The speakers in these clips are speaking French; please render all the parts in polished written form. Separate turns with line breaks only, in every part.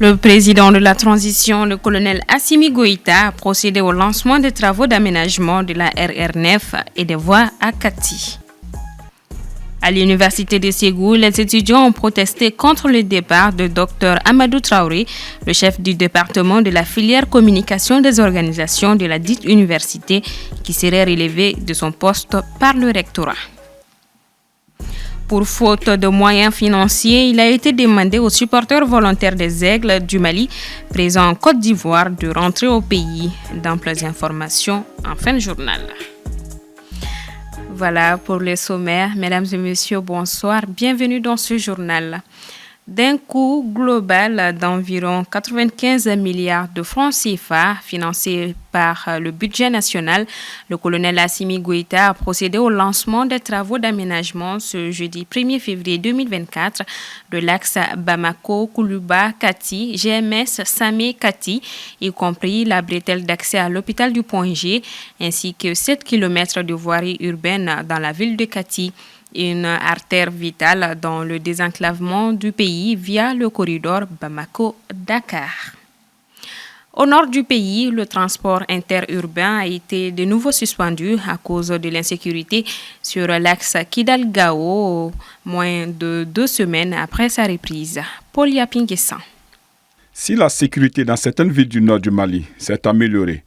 Le président de la transition, le colonel Assimi Goïta, a procédé au lancement des travaux d'aménagement de la RR9 et des voies à Kati. À l'université de Ségou, les étudiants ont protesté contre le départ de Dr Amadou Traoré, le chef du département de la filière communication des organisations de la dite université, qui serait relevé de son poste par le rectorat. Pour faute de moyens financiers, il a été demandé aux supporters volontaires des Aigles du Mali, présents en Côte d'Ivoire, de rentrer au pays. D'amples informations en fin de journal. Voilà pour les sommaires. Mesdames et messieurs, bonsoir. Bienvenue dans ce journal. D'un coût global d'environ 95 milliards de francs CFA financé par le budget national, le colonel Assimi Goïta a procédé au lancement des travaux d'aménagement ce jeudi 1er février 2024 de l'axe Bamako-Koulouba-Kati, GMS Samé-Kati, y compris la bretelle d'accès à l'hôpital du Point G, ainsi que 7 km de voirie urbaine dans la ville de Kati. Une artère vitale dans le désenclavement du pays via le corridor Bamako-Dakar. Au nord du pays, le transport interurbain a été de nouveau suspendu à cause de l'insécurité sur l'axe Kidal-Gao, moins de 2 semaines après sa reprise. Paul Yapinguessan.
Si la sécurité dans certaines villes du nord du Mali s'est améliorée,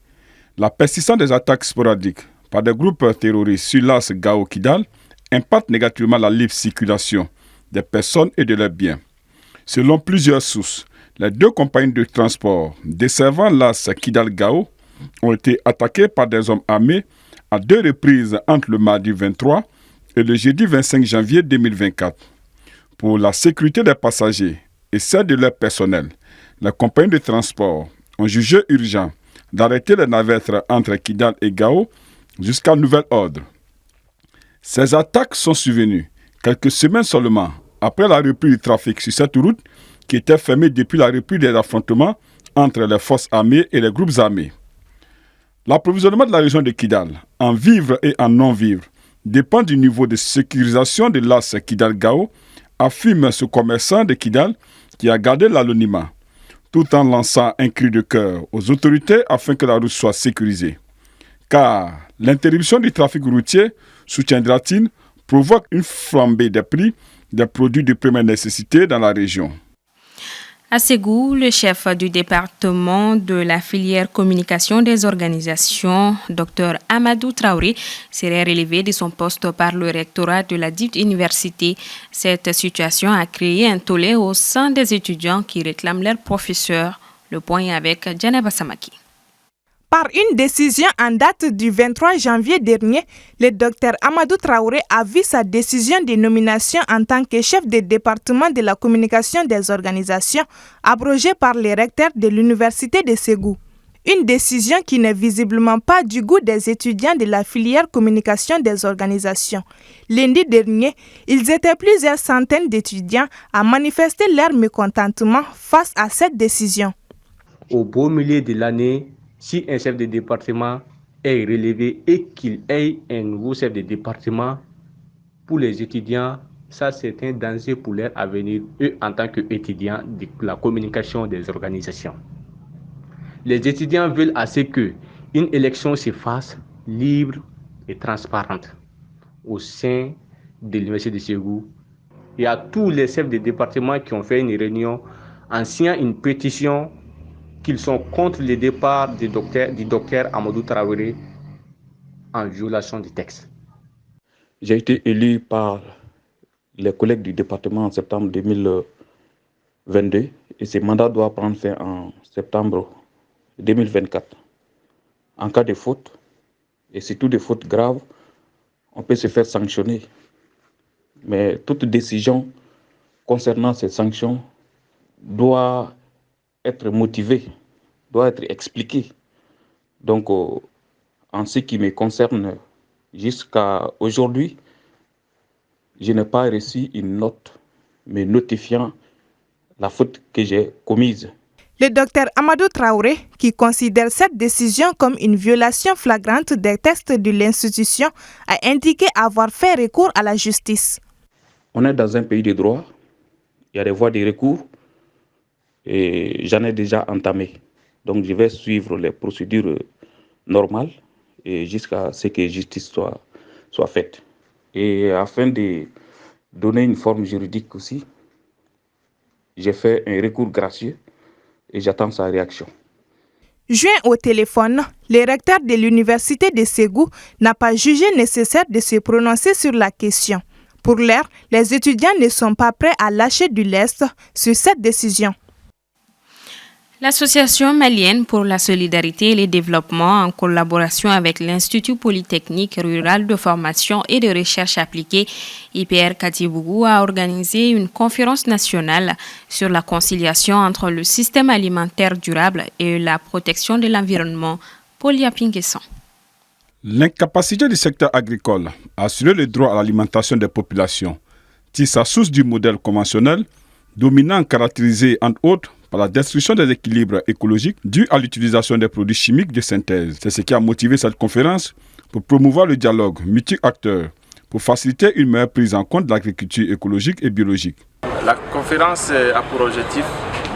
la persistance des attaques sporadiques par des groupes terroristes sur l'axe Gao-Kidal impacte négativement la libre circulation des personnes et de leurs biens. Selon plusieurs sources, les 2 compagnies de transport desservant l'axe Kidal-Gao ont été attaquées par des hommes armés à 2 reprises entre le mardi 23 et le jeudi 25 janvier 2024. Pour la sécurité des passagers et celle de leur personnel, les compagnies de transport ont jugé urgent d'arrêter les navettes entre Kidal et Gao jusqu'à nouvel ordre. Ces attaques sont survenues quelques semaines seulement après la reprise du trafic sur cette route qui était fermée depuis la reprise des affrontements entre les forces armées et les groupes armés. L'approvisionnement de la région de Kidal en vivres et en non-vivres dépend du niveau de sécurisation de l'axe Kidal-Gao, affirme ce commerçant de Kidal qui a gardé l'anonymat, tout en lançant un cri de cœur aux autorités afin que la route soit sécurisée. Car l'interruption du trafic routier, soutiendra-t-il, provoque une flambée des prix des produits de première nécessité dans la région.
À Ségou, le chef du département de la filière communication des organisations, Dr Amadou Traoré, serait relevé de son poste par le rectorat de la dite université. Cette situation a créé un tollé au sein des étudiants qui réclament leur professeur. Le point avec Djaneba Samaki.
Par une décision en date du 23 janvier dernier, le Dr Amadou Traoré a vu sa décision de nomination en tant que chef de département de la communication des organisations abrogée par les recteurs de l'université de Ségou. Une décision qui n'est visiblement pas du goût des étudiants de la filière communication des organisations. Lundi dernier, ils étaient plusieurs centaines d'étudiants à manifester leur mécontentement face à cette décision.
Au beau milieu de l'année, si un chef de département est relevé et qu'il ait un nouveau chef de département, pour les étudiants, ça c'est un danger pour leur avenir, eux en tant qu'étudiants de la communication des organisations. Les étudiants veulent assez qu'une élection se fasse libre et transparente au sein de l'université de Ségou. Il y a tous les chefs de département qui ont fait une réunion en signant une pétition qu'ils sont contre le départ du docteur Amadou Traoré en violation du texte.
J'ai été élu par les collègues du département en septembre 2022 et ce mandat doit prendre fin en septembre 2024. En cas de faute, et surtout de fautes graves, on peut se faire sanctionner. Mais toute décision concernant ces sanctions doit être motivé, doit être expliqué. Donc, en ce qui me concerne, jusqu'à aujourd'hui, je n'ai pas reçu une note me notifiant la faute que j'ai commise.
Le docteur Amadou Traoré, qui considère cette décision comme une violation flagrante des textes de l'institution, a indiqué avoir fait recours à la justice.
On est dans un pays de droit, il y a des voies de recours. et j'en ai déjà entamé. Donc je vais suivre les procédures normales et jusqu'à ce que justice soit faite. Et afin de donner une forme juridique aussi, j'ai fait un recours gracieux et j'attends sa réaction.
Joint au téléphone, le recteur de l'université de Ségou n'a pas jugé nécessaire de se prononcer sur la question. Pour l'heure, les étudiants ne sont pas prêts à lâcher du lest sur cette décision.
L'Association malienne pour la solidarité et le développement, en collaboration avec l'Institut polytechnique rural de formation et de recherche appliquée IPR Katibougou, a organisé une conférence nationale sur la conciliation entre le système alimentaire durable et la protection de l'environnement. Paul Yapinguesson.
L'incapacité du secteur agricole à assurer le droit à l'alimentation des populations tire sa source du modèle conventionnel, dominant caractérisé entre autres par la destruction des équilibres écologiques dus à l'utilisation des produits chimiques de synthèse. C'est ce qui a motivé cette conférence pour promouvoir le dialogue multi-acteurs, pour faciliter une meilleure prise en compte de l'agriculture écologique et biologique.
La conférence a pour objectif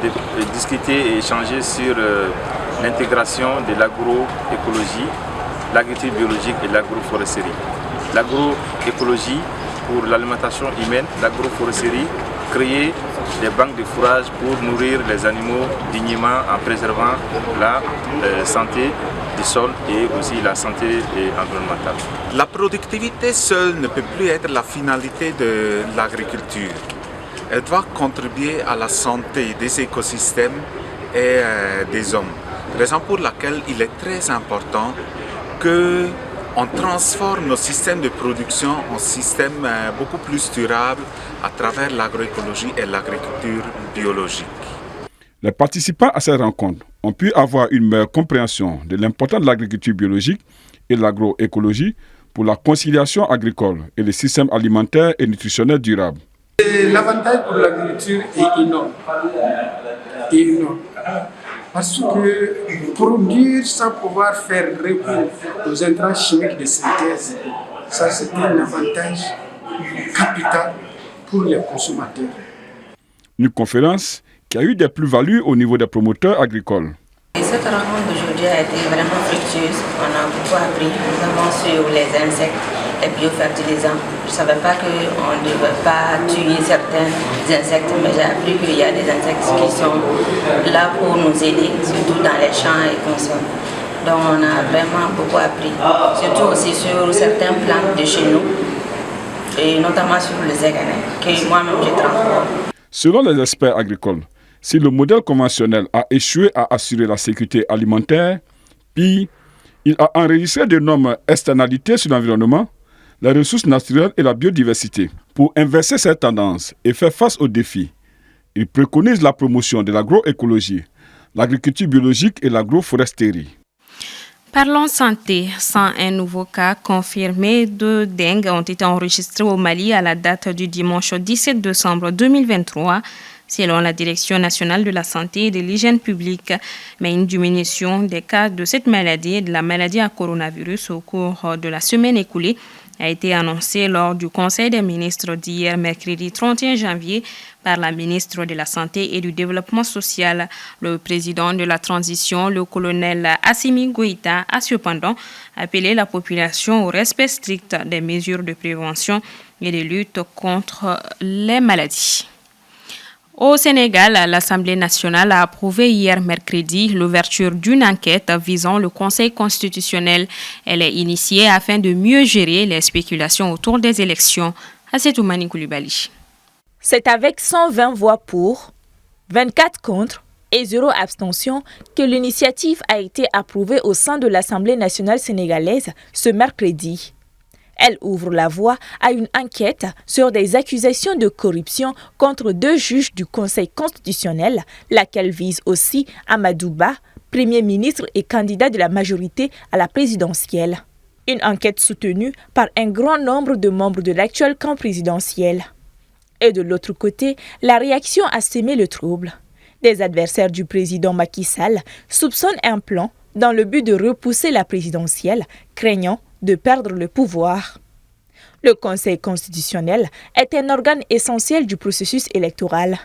de discuter et échanger sur l'intégration de l'agroécologie, l'agriculture biologique et l'agroforesterie. L'agroécologie pour l'alimentation humaine, l'agroforesterie, créer des banques de fourrage pour nourrir les animaux dignement en préservant la santé du sol et aussi la santé environnementale.
La productivité seule ne peut plus être la finalité de l'agriculture. Elle doit contribuer à la santé des écosystèmes et des hommes. Raison pour laquelle il est très important qu'on transforme nos systèmes de production en systèmes beaucoup plus durables à travers l'agroécologie et l'agriculture biologique.
Les participants à cette rencontre ont pu avoir une meilleure compréhension de l'importance de l'agriculture biologique et de l'agroécologie pour la conciliation agricole et les systèmes alimentaires et nutritionnels durables.
L'avantage pour l'agriculture est énorme. Parce que produire sans pouvoir faire recours aux intrants chimiques de synthèse, ça c'est un avantage capital pour les consommateurs.
Une conférence qui a eu des plus-values au niveau des promoteurs agricoles.
Cette rencontre d'aujourd'hui a été vraiment fructueuse. On a beaucoup appris, notamment sur les insectes, les biofertilisants. Je ne savais pas qu'on ne devait pas tuer certains insectes, mais j'ai appris qu'il y a des insectes qui sont là pour nous aider, surtout dans les champs et consoles. Donc on a vraiment beaucoup appris, surtout aussi sur certaines plantes de chez nous, et notamment sur les éganais, que moi-même je transporte.
Selon les experts agricoles, si le modèle conventionnel a échoué à assurer la sécurité alimentaire, puis il a enregistré d'énormes externalités sur l'environnement, les ressources naturelles et la biodiversité. Pour inverser cette tendance et faire face aux défis, il préconise la promotion de l'agroécologie, l'agriculture biologique et l'agroforesterie.
Parlons santé. 101 nouveaux cas confirmés de dengue ont été enregistrés au Mali à la date du dimanche 17 décembre 2023, selon la Direction nationale de la santé et de l'hygiène publique. Mais une diminution des cas de cette maladie et de la maladie à coronavirus au cours de la semaine écoulée a été annoncée lors du Conseil des ministres d'hier, mercredi 31 janvier, par la ministre de la Santé et du Développement social. Le président de la transition, le colonel Assimi Goïta, a cependant appelé la population au respect strict des mesures de prévention et de lutte contre les maladies. Au Sénégal, l'Assemblée nationale a approuvé hier mercredi l'ouverture d'une enquête visant le Conseil constitutionnel. Elle est initiée afin de mieux gérer les spéculations autour des élections. Assetoumani Koulibaly.
C'est avec 120 voix pour, 24 contre et 0 abstention que l'initiative a été approuvée au sein de l'Assemblée nationale sénégalaise ce mercredi. Elle ouvre la voie à une enquête sur des accusations de corruption contre 2 juges du Conseil constitutionnel, laquelle vise aussi Amadou Ba, Premier ministre et candidat de la majorité à la présidentielle. Une enquête soutenue par un grand nombre de membres de l'actuel camp présidentiel. Et de l'autre côté, la réaction a semé le trouble. Des adversaires du président Macky Sall soupçonnent un plan dans le but de repousser la présidentielle, craignant de perdre le pouvoir. Le Conseil constitutionnel est un organe essentiel du processus électoral.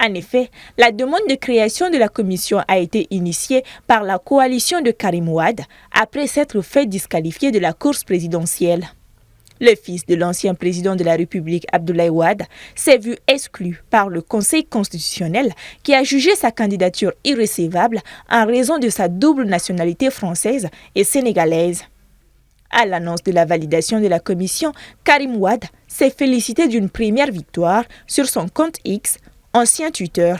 En effet, la demande de création de la commission a été initiée par la coalition de Karim Wade après s'être fait disqualifier de la course présidentielle. Le fils de l'ancien président de la République, Abdoulaye Wade, s'est vu exclu par le Conseil constitutionnel qui a jugé sa candidature irrécevable en raison de sa double nationalité française et sénégalaise. À l'annonce de la validation de la commission, Karim Wade s'est félicité d'une première victoire sur son compte X, ancien Twitter.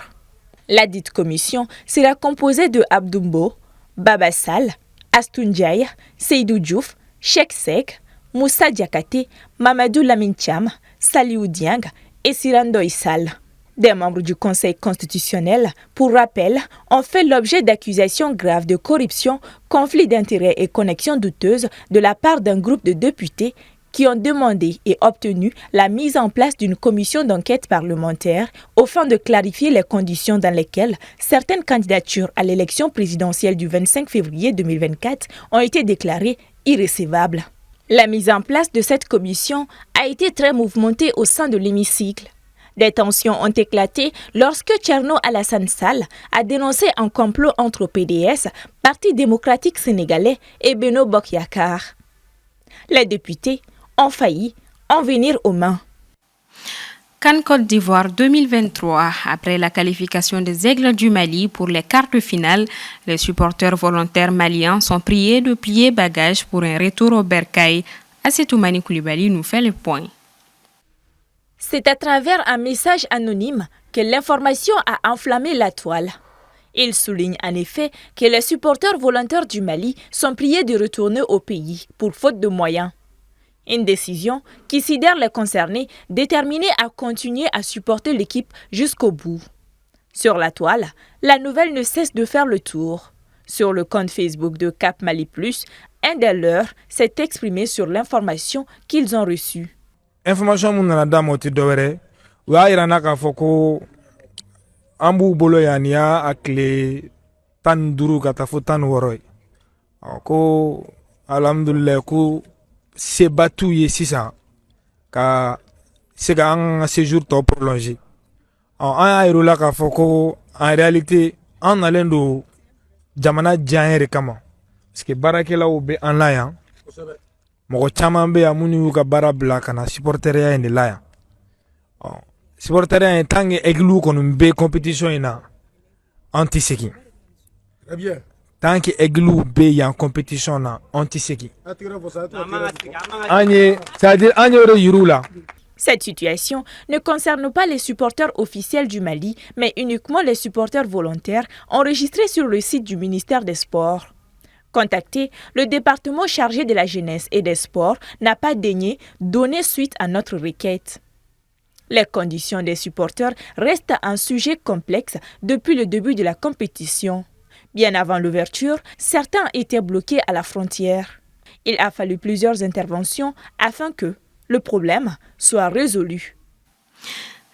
La dite commission sera composée de Abdoumbo, Baba Sall, Astou Ndiaye, Seydou Diouf, Cheikh Seck, Moussa Diakate, Mamadou Lamine Thiam, Saliou Dieng et Sirandoy Sall. Des membres du Conseil constitutionnel, pour rappel, ont fait l'objet d'accusations graves de corruption, conflits d'intérêts et connexions douteuses de la part d'un groupe de députés qui ont demandé et obtenu la mise en place d'une commission d'enquête parlementaire au fin de clarifier les conditions dans lesquelles certaines candidatures à l'élection présidentielle du 25 février 2024 ont été déclarées irrécevables. La mise en place de cette commission a été très mouvementée au sein de l'hémicycle. Des tensions ont éclaté lorsque Thierno Alassane Sall a dénoncé un complot entre PDS, Parti démocratique sénégalais, et Benno Bokk Yakaar. Les députés ont failli en venir aux mains.
CAN Côte d'Ivoire 2023. Après la qualification des Aigles du Mali pour les quarts de finale, les supporters volontaires maliens sont priés de plier bagages pour un retour au Bercail. Assetoumani Koulibaly nous fait le point.
C'est à travers un message anonyme que l'information a enflammé la toile. Il souligne en effet que les supporters volontaires du Mali sont priés de retourner au pays pour faute de moyens. Une décision qui sidère les concernés, déterminés à continuer à supporter l'équipe jusqu'au bout. Sur la toile, la nouvelle ne cesse de faire le tour. Sur le compte Facebook de Cap Mali Plus, un des leurs s'est exprimé sur l'information qu'ils ont reçue.
Information mun nana da moti dɔwɛrɛ u y'a yira na k'a fɔ ko an b'u bolo yan ni y'a tile 15 ka taa fo 16 ye ko alhamdulilayi ko seba t'u ye sisan ka se ka an ka séjour tɔ prolonger an y'a yir'u la k'a fɔ ko en réalité an nalen don jamana diya yɛrɛ kama parce que baarakɛlaw bɛ an la yan mɔgɔ caman bɛ yan minnu y'u ka baara bila ka na supporteria in de la yan supporteria in tant que aigliw kɔni bɛ compétition in na an tɛ segin tant que aigliw bɛ yan compétition na an tɛ segin an ye c'est-à-dire an ye o de yir'u la.
Cette situation ne concerne pas les supporters officiels du Mali, mais uniquement les supporters volontaires enregistrés sur le site du ministère des Sports. Contacté, le département chargé de la jeunesse et des sports n'a pas daigné donner suite à notre requête. Les conditions des supporters restent un sujet complexe depuis le début de la compétition. Bien avant l'ouverture, certains étaient bloqués à la frontière. Il a fallu plusieurs interventions afin que le problème soit résolu.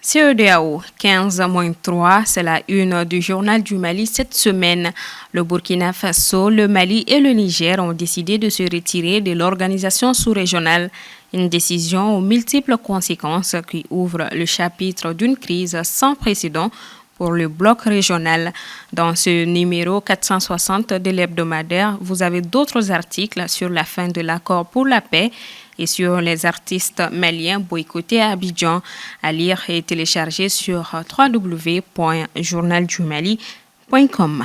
CEDEAO 15-3, c'est la une du journal du Mali cette semaine. Le Burkina Faso, le Mali et le Niger ont décidé de se retirer de l'organisation sous-régionale. Une décision aux multiples conséquences qui ouvre le chapitre d'une crise sans précédent pour le bloc régional. Dans ce numéro 460 de l'hebdomadaire, vous avez d'autres articles sur la fin de l'accord pour la paix et sur les artistes maliens boycottés à Abidjan, à lire et télécharger sur www.journaldumali.com.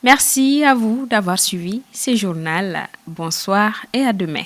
Merci à vous d'avoir suivi ce journal. Bonsoir et à demain.